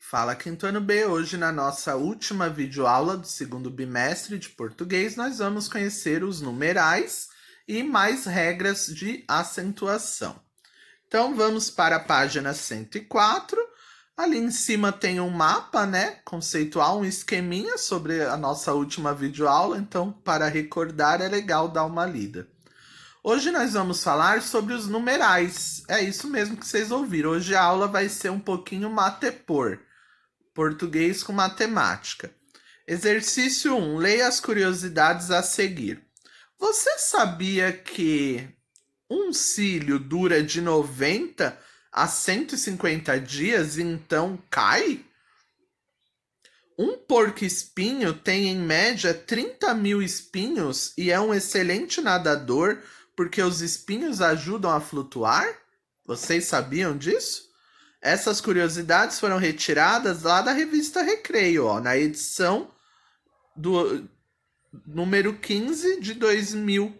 Fala Quinto Ano B, hoje na nossa última videoaula do segundo bimestre de português, nós vamos conhecer os numerais e mais regras de acentuação. Então vamos para a página 104, ali em cima tem um mapa, né, conceitual, um esqueminha sobre a nossa última videoaula, então para recordar é legal dar uma lida. Hoje nós vamos falar sobre os numerais, é isso mesmo que vocês ouviram, hoje a aula vai ser um pouquinho matepor. Português com matemática. Exercício 1. Leia as curiosidades a seguir. Você sabia que um cílio dura de 90 a 150 dias e então cai? Um porco-espinho tem em média 30 mil espinhos e é um excelente nadador porque os espinhos ajudam a flutuar? Vocês sabiam disso? Essas curiosidades foram retiradas lá da revista Recreio, ó, na edição do número 15 de 2000,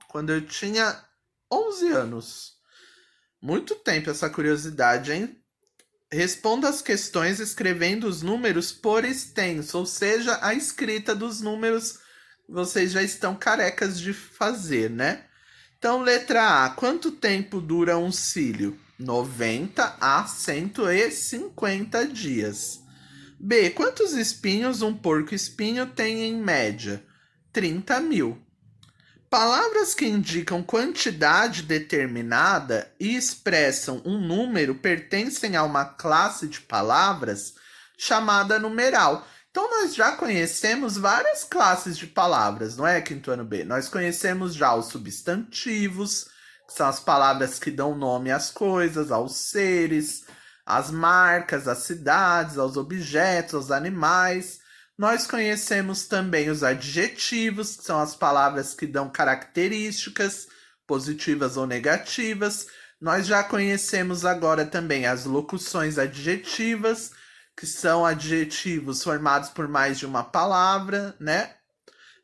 quando eu tinha 11 anos. Muito tempo essa curiosidade, hein? Responda as questões escrevendo os números por extenso, ou seja, a escrita dos números vocês já estão carecas de fazer, né? Então, letra A. Quanto tempo dura um cílio? 90 a 150 dias. B. Quantos espinhos um porco-espinho tem em média? 30 mil. Palavras que indicam quantidade determinada e expressam um número pertencem a uma classe de palavras chamada numeral. Então, nós já conhecemos várias classes de palavras, não é, Quinto Ano B? Nós conhecemos já os substantivos, que são as palavras que dão nome às coisas, aos seres, às marcas, às cidades, aos objetos, aos animais. Nós conhecemos também os adjetivos, que são as palavras que dão características, positivas ou negativas. Nós já conhecemos agora também as locuções adjetivas, que são adjetivos formados por mais de uma palavra, né?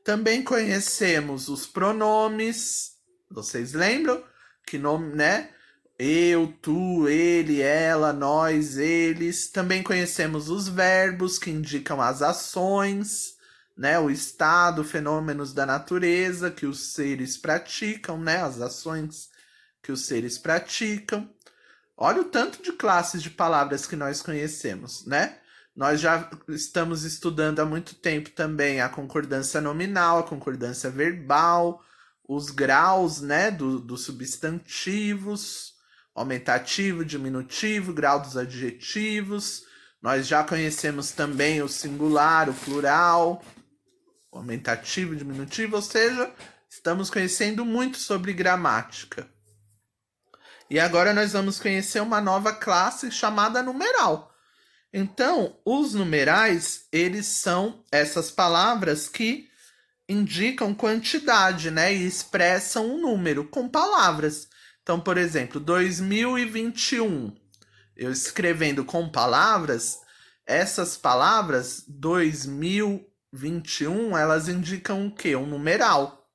Também conhecemos os pronomes, vocês lembram? Que nome, né? Eu, tu, ele, ela, nós, eles. Também conhecemos os verbos que indicam as ações, né? O estado, fenômenos da natureza que os seres praticam, né? As ações que os seres praticam. Olha o tanto de classes de palavras que nós conhecemos, né? Nós já estamos estudando há muito tempo também a concordância nominal, a concordância verbal, os graus, né, dos substantivos, aumentativo, diminutivo, grau dos adjetivos. Nós já conhecemos também o singular, o plural, o aumentativo, diminutivo, ou seja, estamos conhecendo muito sobre gramática. E agora nós vamos conhecer uma nova classe chamada numeral. Então, os numerais, eles são essas palavras que indicam quantidade, né? E expressam um número com palavras. Então, por exemplo, 2021. Eu escrevendo com palavras, essas palavras, 2021, elas indicam o quê? Um numeral.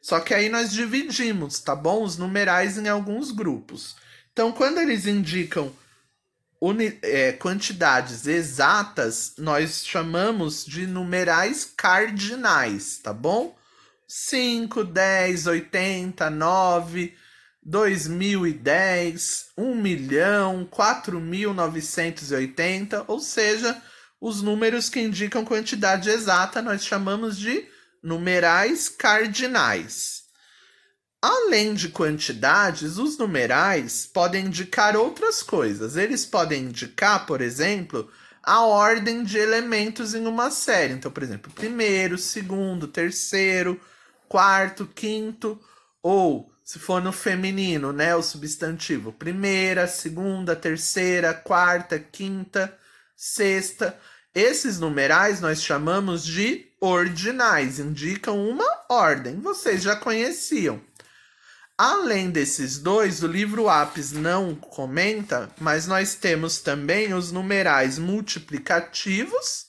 Só que aí nós dividimos, tá bom? Os numerais em alguns grupos. Então, quando eles indicam quantidades exatas, nós chamamos de numerais cardinais, tá bom? 5, 10, 80, 9, 2010, 1 milhão, 4.980, ou seja, os números que indicam quantidade exata nós chamamos de numerais cardinais. Além de quantidades, os numerais podem indicar outras coisas. Eles podem indicar, por exemplo, a ordem de elementos em uma série. Então, por exemplo, primeiro, segundo, terceiro, quarto, quinto, ou, se for no feminino, né, o substantivo, primeira, segunda, terceira, quarta, quinta, sexta. Esses numerais nós chamamos de ordinais, indicam uma ordem. Vocês já conheciam. Além desses dois, o livro Apis não comenta, mas nós temos também os numerais multiplicativos,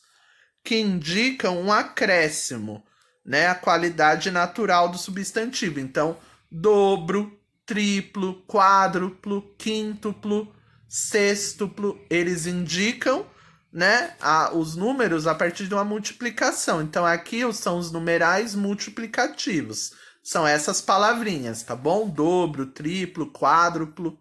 que indicam um acréscimo, né? A qualidade natural do substantivo. Então, dobro, triplo, quádruplo, quíntuplo, sextuplo, eles indicam né, os números a partir de uma multiplicação. Então, aqui são os numerais multiplicativos. São essas palavrinhas, tá bom? Dobro, triplo, quádruplo.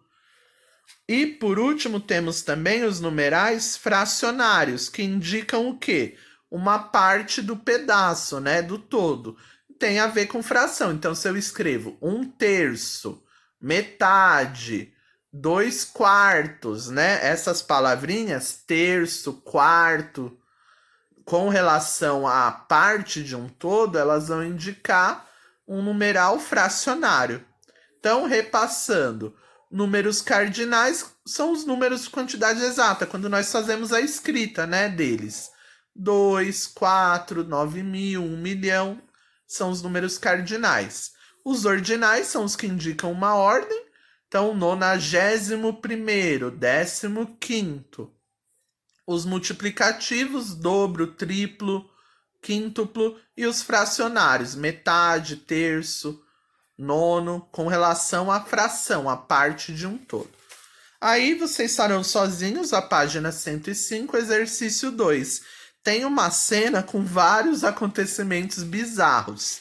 E, por último, temos também os numerais fracionários, que indicam o quê? Uma parte do pedaço, né, do todo. Tem a ver com fração. Então, se eu escrevo 1/3, metade, 2/4, né? Essas palavrinhas, terço, quarto, com relação à parte de um todo, elas vão indicar um numeral fracionário. Então, repassando, números cardinais são os números de quantidade exata, quando nós fazemos a escrita, né, deles. 2, 4, 9.000, 1.000.000 são os números cardinais. Os ordinais são os que indicam uma ordem. Então, 91º, 15º. Os multiplicativos, dobro, triplo, quíntuplo. E os fracionários, metade, terço, nono, com relação à fração, a parte de um todo. Aí vocês estarão sozinhos, a página 105, exercício 2. Tem uma cena com vários acontecimentos bizarros.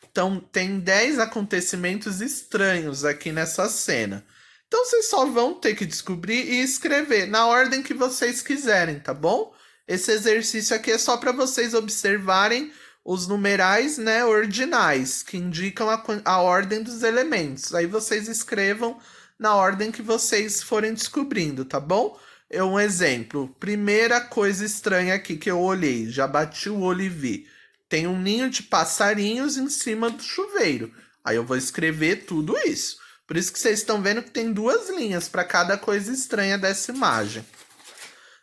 Então, tem 10 acontecimentos estranhos aqui nessa cena. Então, vocês só vão ter que descobrir e escrever na ordem que vocês quiserem, tá bom? Esse exercício aqui é só para vocês observarem os numerais, né, ordinais, que indicam a ordem dos elementos. Aí vocês escrevam na ordem que vocês forem descobrindo, tá bom? Um exemplo, primeira coisa estranha aqui que eu olhei, já bati o olho e vi. Tem um ninho de passarinhos em cima do chuveiro. Aí eu vou escrever tudo isso. Por isso que vocês estão vendo que tem 2 linhas para cada coisa estranha dessa imagem.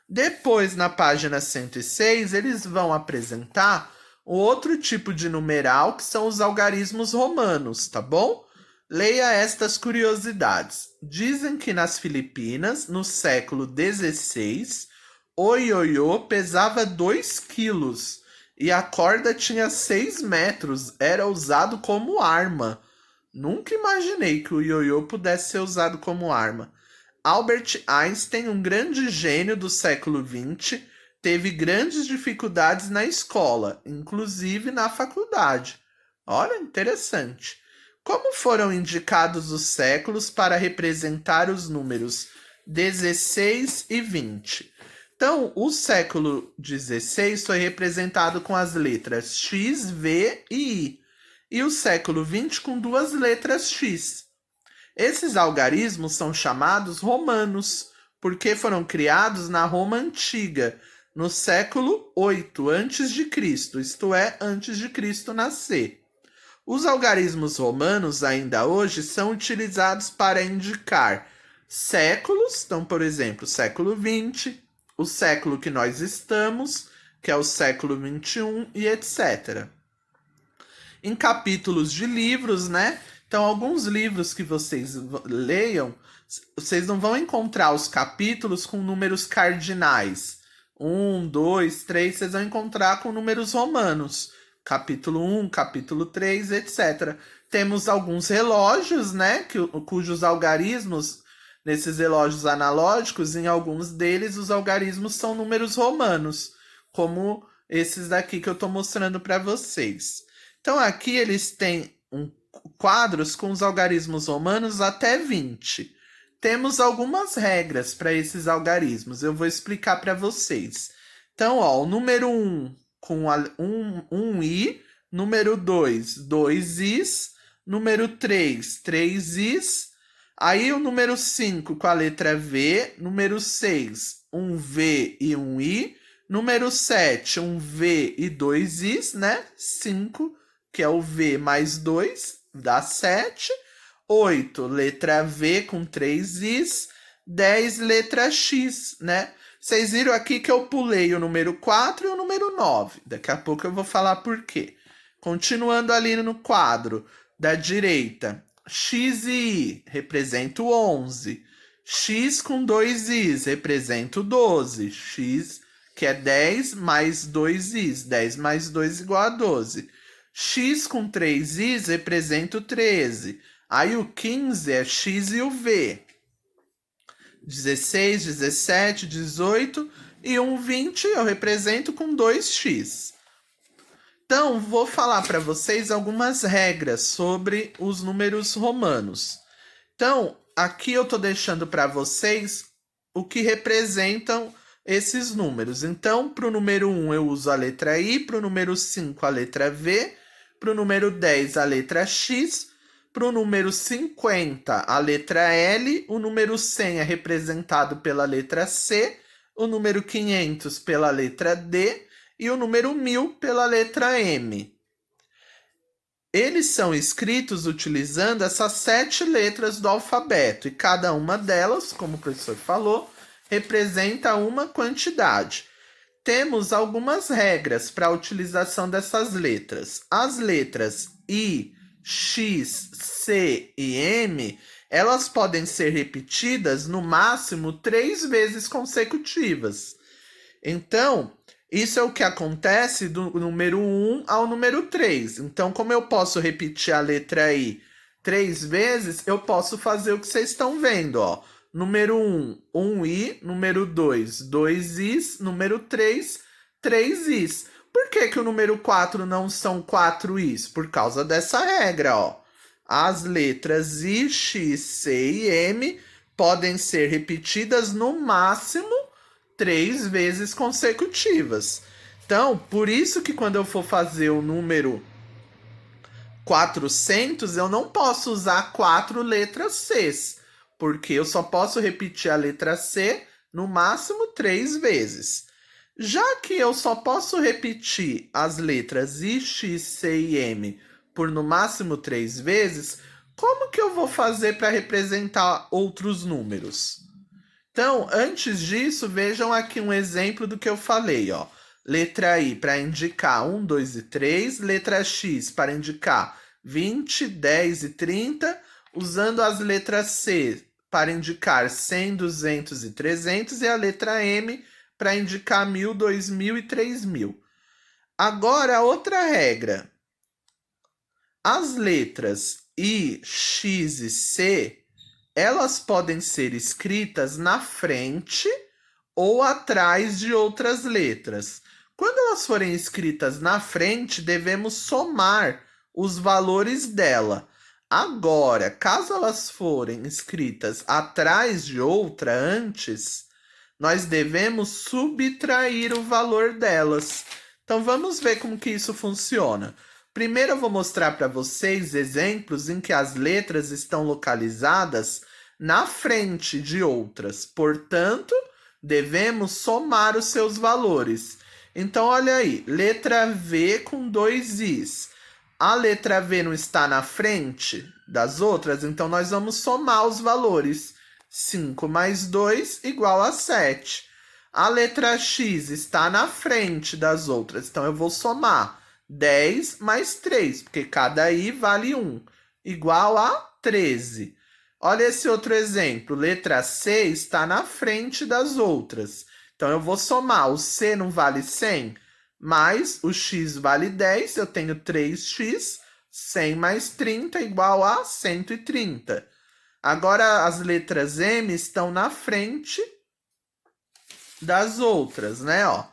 Depois, na página 106, eles vão apresentar outro tipo de numeral, que são os algarismos romanos, tá bom? Leia estas curiosidades. Dizem que nas Filipinas, no século XVI, o ioiô pesava 2 quilos e a corda tinha 6 metros. Era usado como arma. Nunca imaginei que o ioiô pudesse ser usado como arma. Albert Einstein, um grande gênio do século XX, teve grandes dificuldades na escola, inclusive na faculdade. Olha, interessante. Como foram indicados os séculos para representar os números 16 e 20? Então, o século XVI foi representado com as letras X, V e I, e o século XX com 2 letras X. Esses algarismos são chamados romanos, porque foram criados na Roma Antiga, no século 8 a.C., isto é, antes de Cristo nascer. Os algarismos romanos, ainda hoje, são utilizados para indicar séculos, então, por exemplo, século XX, o século que nós estamos, que é o século XXI, e etc. Em capítulos de livros, né? Então, alguns livros que vocês leiam, vocês não vão encontrar os capítulos com números cardinais. 1, 2, 3, vocês vão encontrar com números romanos. Capítulo 1, capítulo 3, etc. Temos alguns relógios, né? Cujos algarismos, nesses relógios analógicos, em alguns deles, os algarismos são números romanos, como esses daqui que eu estou mostrando para vocês. Então, aqui eles têm quadros com os algarismos romanos até 20. Temos algumas regras para esses algarismos, eu vou explicar para vocês. Então, ó, o número 1 com 1i, número 2, 2is, número 3, 3is, aí o número 5 com a letra V, número 6, 1v e 1i, número 7, 1v e 2is, né? 5, que é o V mais 2, dá 7. 8, letra V com 3 Is. 10, letra X, né? Vocês viram aqui que eu pulei o número 4 e o número 9. Daqui a pouco eu vou falar por quê. Continuando ali no quadro da direita. X e I representa o 11. X com 2 Is representa o 12. X, que é 10 mais 2 Is. 10 mais 2 igual a 12. X com 3 Is representa o 13. Aí o 15 é X e o V. 16, 17, 18 E um 20 eu represento com 2x. Então, vou falar para vocês algumas regras sobre os números romanos. Então, aqui eu estou deixando para vocês o que representam esses números. Então, para o número 1 eu uso a letra I, para o número 5 a letra V, para o número 10 a letra X, para o número 50 a letra L, o número 100 é representado pela letra C, o número 500 pela letra D e o número 1000 pela letra M. Eles são escritos utilizando essas 7 letras do alfabeto e cada uma delas, como o professor falou, representa uma quantidade. Temos algumas regras para a utilização dessas letras. As letras I, X, C e M, elas podem ser repetidas no máximo 3 vezes consecutivas. Então, isso é o que acontece do número 1 ao número 3. Então, como eu posso repetir a letra I 3 vezes, eu posso fazer o que vocês estão vendo, ó. Número 1, 1i. Número 2, 2is. Número 3, 3is. Por que que o número 4 não são 4is? Por causa dessa regra, ó. As letras I, X, C e M podem ser repetidas no máximo 3 vezes consecutivas. Então, por isso que quando eu for fazer o número 400, eu não posso usar 4 letras Cs, porque eu só posso repetir a letra C no máximo 3 vezes. Já que eu só posso repetir as letras I, X, C e M por no máximo 3 vezes, como que eu vou fazer para representar outros números? Então, antes disso, vejam aqui um exemplo do que eu falei, ó. Letra I para indicar 1, 2 e 3, letra X para indicar 20, 10 e 30, usando as letras C para indicar 100, 200 e 300 e a letra M para indicar 1000, 2000 e 3000. Agora, outra regra. As letras I, X e C, elas podem ser escritas na frente ou atrás de outras letras. Quando elas forem escritas na frente, devemos somar os valores dela. Agora, caso elas forem escritas atrás de outra antes, nós devemos subtrair o valor delas. Então, vamos ver como que isso funciona. Primeiro eu vou mostrar para vocês exemplos em que as letras estão localizadas na frente de outras. Portanto, devemos somar os seus valores. Então, olha aí, letra V com 2 Is. A letra V não está na frente das outras, então nós vamos somar os valores. 5 mais 2 igual a 7. A letra X está na frente das outras, então eu vou somar 10 mais 3, porque cada I vale 1, igual a 13. Olha esse outro exemplo, letra C está na frente das outras. Então, eu vou somar, o C não vale 100, mais o X vale 10, eu tenho 3x, 100 mais 30 igual a 130. Agora, as letras M estão na frente das outras, né? Ó,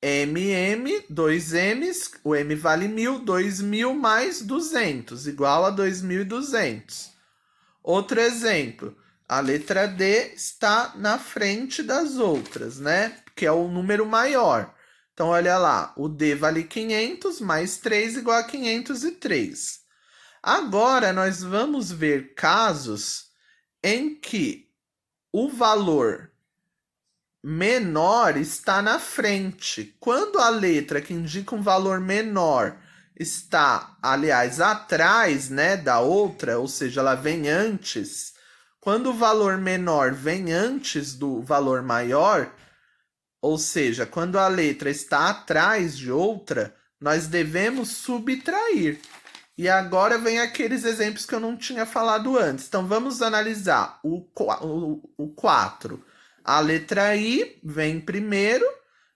MM, 2 M's, o M vale 1000, 2000 mais 200, igual a 2200. Outro exemplo, a letra D está na frente das outras, né? Que é o número maior. Então, olha lá, o D vale 500, mais 3 igual a 503. Agora, nós vamos ver casos em que o valor menor está na frente. Quando a letra que indica um valor menor está, aliás, atrás, né, da outra, ou seja, ela vem antes. Quando o valor menor vem antes do valor maior, ou seja, quando a letra está atrás de outra, nós devemos subtrair. E agora vem aqueles exemplos que eu não tinha falado antes. Então, vamos analisar o 4. A letra I vem primeiro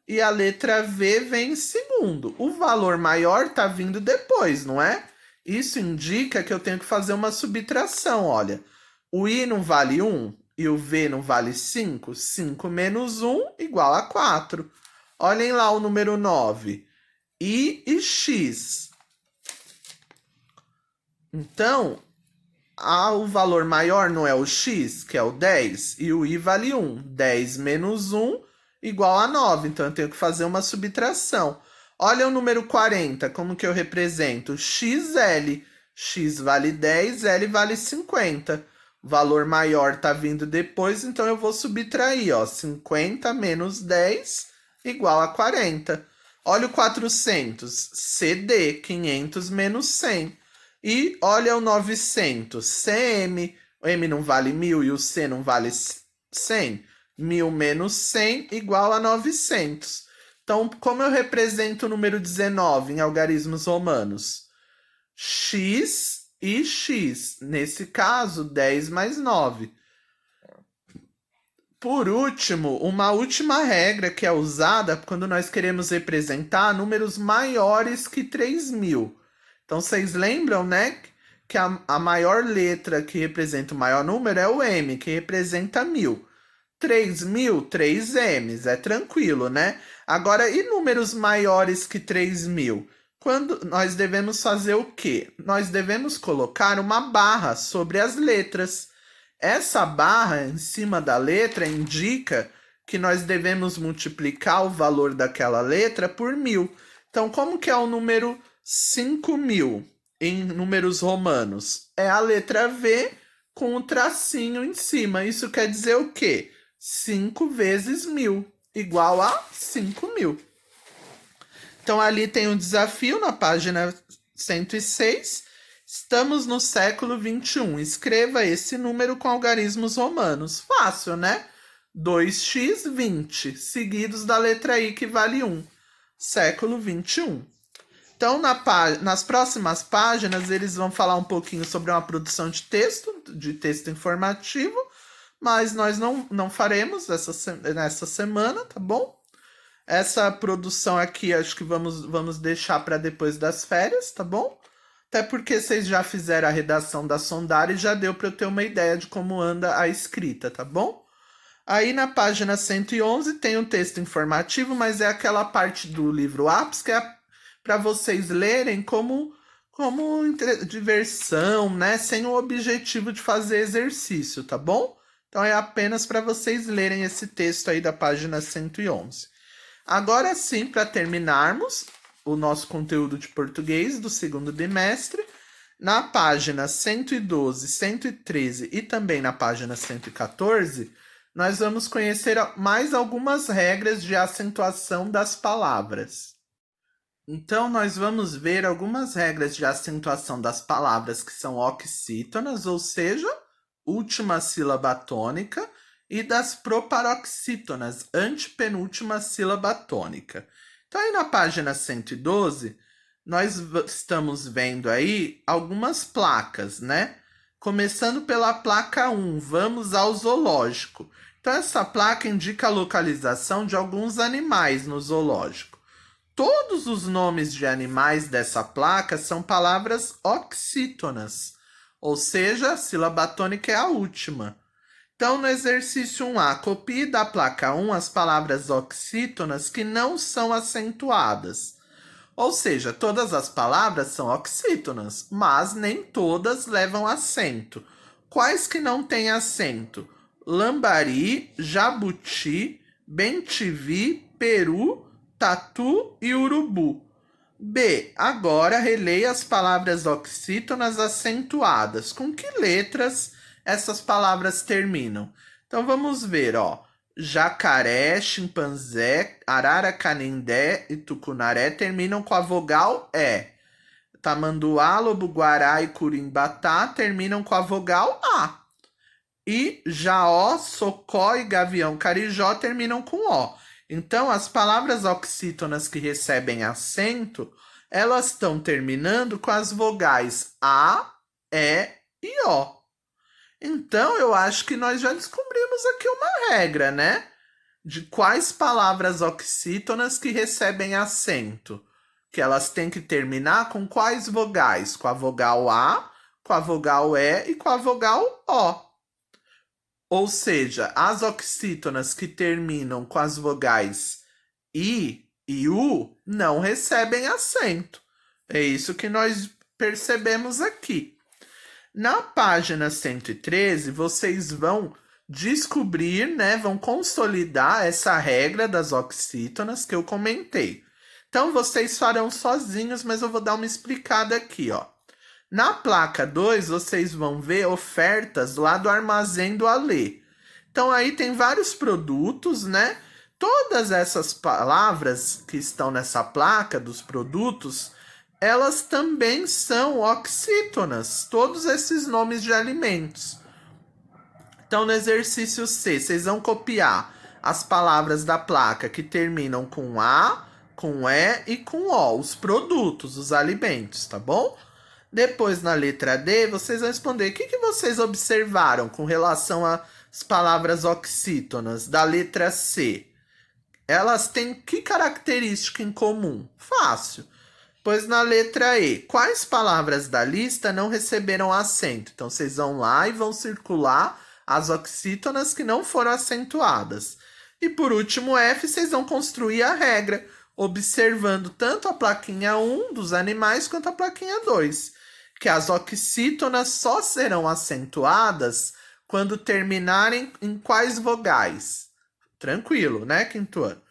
e a letra V vem em segundo. O valor maior está vindo depois, não é? Isso indica que eu tenho que fazer uma subtração, olha. O I não vale 1? e o V não vale 5? 5 menos 1 igual a 4. Olhem lá o número 9. I e X. Então, o valor maior não é o X, que é o 10, e o I vale 1. 10 menos 1 igual a 9. Então, eu tenho que fazer uma subtração. Olha o número 40, como que eu represento? XL. X vale 10, L vale 50. O valor maior está vindo depois, então eu vou subtrair. Ó, 50 menos 10 igual a 40. Olha o 400, CD, 500 menos 100. E olha o 900, CM, o M não vale 1000 e o C não vale 100. 1000 menos 100 igual a 900. Então, como eu represento o número 19 em algarismos romanos? X e X. Nesse caso, 10 mais 9. Por último, uma última regra que é usada quando nós queremos representar números maiores que 3.000. Então, vocês lembram, né, que a maior letra que representa o maior número é o M, que representa 1000. 3.000, 3 M's, é tranquilo, né? Agora, e números maiores que 3.000? Quando nós devemos fazer o quê? Nós devemos colocar uma barra sobre as letras. Essa barra em cima da letra indica que nós devemos multiplicar o valor daquela letra por 1000. Então, como que é o número 5.000 em números romanos? É a letra V com o tracinho em cima. Isso quer dizer o quê? 5 vezes 1000 igual a 5.000. Então, ali tem um desafio na página 106. Estamos no século 21. Escreva esse número com algarismos romanos. Fácil, né? 2x, 20, seguidos da letra I, que vale 1. Século 21. Então, nas próximas páginas, eles vão falar um pouquinho sobre uma produção de texto informativo, mas nós não faremos nessa semana, tá bom? Essa produção aqui, acho que vamos deixar para depois das férias, tá bom? Até porque vocês já fizeram a redação da Sondara e já deu para eu ter uma ideia de como anda a escrita, tá bom? Aí na página 111 tem um texto informativo, mas é aquela parte do livro Apps que é para vocês lerem como diversão, né? Sem o objetivo de fazer exercício, tá bom? Então é apenas para vocês lerem esse texto aí da página 111. Agora sim, para terminarmos o nosso conteúdo de português do segundo bimestre, na página 112, 113 e também na página 114, nós vamos conhecer mais algumas regras de acentuação das palavras. Então, nós vamos ver algumas regras de acentuação das palavras que são oxítonas, ou seja, última sílaba tônica, e das proparoxítonas, antepenúltima sílaba tônica. Então, aí na página 112, nós estamos vendo aí algumas placas, né? Começando pela placa 1, vamos ao zoológico. Então, essa placa indica a localização de alguns animais no zoológico. Todos os nomes de animais dessa placa são palavras oxítonas, ou seja, a sílaba tônica é a última. Então, no exercício 1A, copie da placa 1 as palavras oxítonas que não são acentuadas. Ou seja, todas as palavras são oxítonas, mas nem todas levam acento. Quais que não têm acento? Lambari, jabuti, bentivi, peru, tatu e urubu. B. Agora releia as palavras oxítonas acentuadas. Com que letras essas palavras terminam? Então vamos ver, ó. Jacaré, chimpanzé, arara, canindé e tucunaré terminam com a vogal E. Tamanduá, lobo-guará e curimbatá terminam com a vogal A. E jaó, socó e gavião carijó terminam com O. Então, as palavras oxítonas que recebem acento, elas estão terminando com as vogais A, E e O. Então, eu acho que nós já descobrimos aqui uma regra, né? De quais palavras oxítonas que recebem acento. Que elas têm que terminar com quais vogais? Com a vogal A, com a vogal E e com a vogal O. Ou seja, as oxítonas que terminam com as vogais I e U não recebem acento. É isso que nós percebemos aqui. Na página 113, vocês vão descobrir, né, vão consolidar essa regra das oxítonas que eu comentei. Então, vocês farão sozinhos, mas eu vou dar uma explicada aqui, ó. Na placa 2, vocês vão ver ofertas lá do armazém do Alê. Então, aí tem vários produtos, né? Todas essas palavras que estão nessa placa dos produtos, elas também são oxítonas, todos esses nomes de alimentos. Então, no exercício C, vocês vão copiar as palavras da placa que terminam com A, com E e com O, os produtos, os alimentos, tá bom? Depois, na letra D, vocês vão responder o que vocês observaram com relação às palavras oxítonas da letra C. Elas têm que característica em comum? Fácil. Pois na letra E, quais palavras da lista não receberam acento? Então, vocês vão lá e vão circular as oxítonas que não foram acentuadas. E por último, F, vocês vão construir a regra, observando tanto a plaquinha 1 dos animais quanto a plaquinha 2, que as oxítonas só serão acentuadas quando terminarem em quais vogais? Tranquilo, né, quinto ano?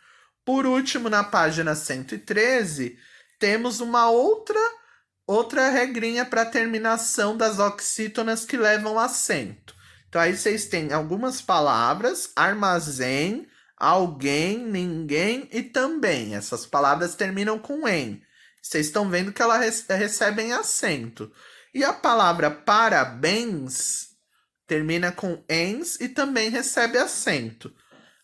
Por último, na página 113, temos uma outra regrinha para terminação das oxítonas que levam acento. Então, aí vocês têm algumas palavras, armazém, alguém, ninguém e também. Essas palavras terminam com em. Vocês estão vendo que elas recebem acento. E a palavra parabéns termina com ens e também recebe acento.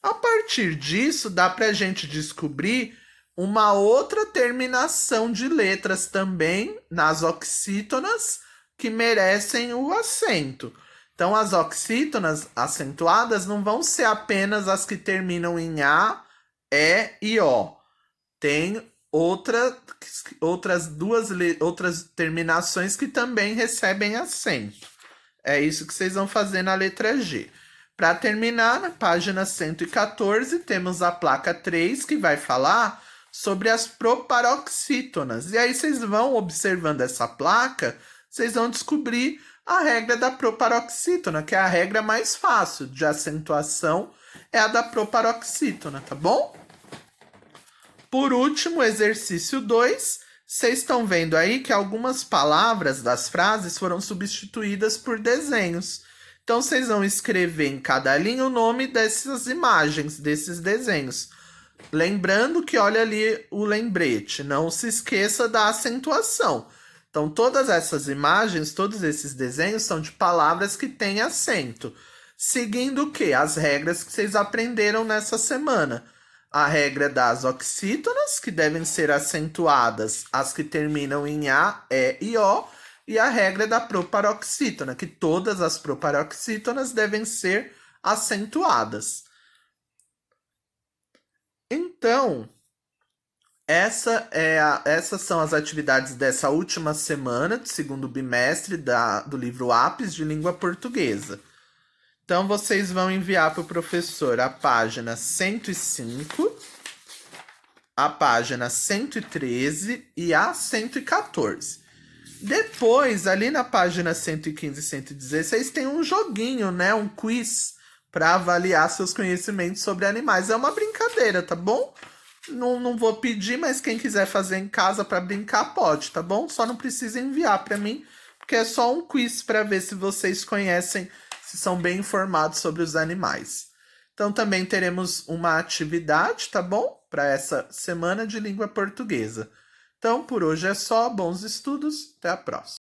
A partir disso, dá para a gente descobrir uma outra terminação de letras também nas oxítonas que merecem o acento. Então, as oxítonas acentuadas não vão ser apenas as que terminam em A, E e O. Tem outras terminações que também recebem acento. É isso que vocês vão fazer na letra G. Para terminar, na página 114, temos a placa 3, que vai falar sobre as proparoxítonas. E aí vocês vão observando essa placa, vocês vão descobrir a regra da proparoxítona, que é a regra mais fácil de acentuação, é a da proparoxítona, tá bom? Por último, exercício 2, vocês estão vendo aí que algumas palavras das frases foram substituídas por desenhos. Então, vocês vão escrever em cada linha o nome dessas imagens, desses desenhos. Lembrando que olha ali o lembrete, não se esqueça da acentuação. Então, todas essas imagens, todos esses desenhos são de palavras que têm acento. Seguindo o quê? As regras que vocês aprenderam nessa semana. A regra das oxítonas, que devem ser acentuadas as que terminam em A, E e O, e a regra da proparoxítona, que todas as proparoxítonas devem ser acentuadas. Então, essas são as atividades dessa última semana, do segundo bimestre do livro Apis de Língua Portuguesa. Então, vocês vão enviar para o professor a página 105, a página 113 e a 114. Depois, ali na página 115 e 116, tem um joguinho, né? Um quiz para avaliar seus conhecimentos sobre animais. É uma brincadeira, tá bom? Não vou pedir, mas quem quiser fazer em casa para brincar, pode, tá bom? Só não precisa enviar para mim, porque é só um quiz para ver se vocês conhecem, se são bem informados sobre os animais. Então, também teremos uma atividade, tá bom? Para essa semana de língua portuguesa. Então, por hoje é só. Bons estudos. Até a próxima.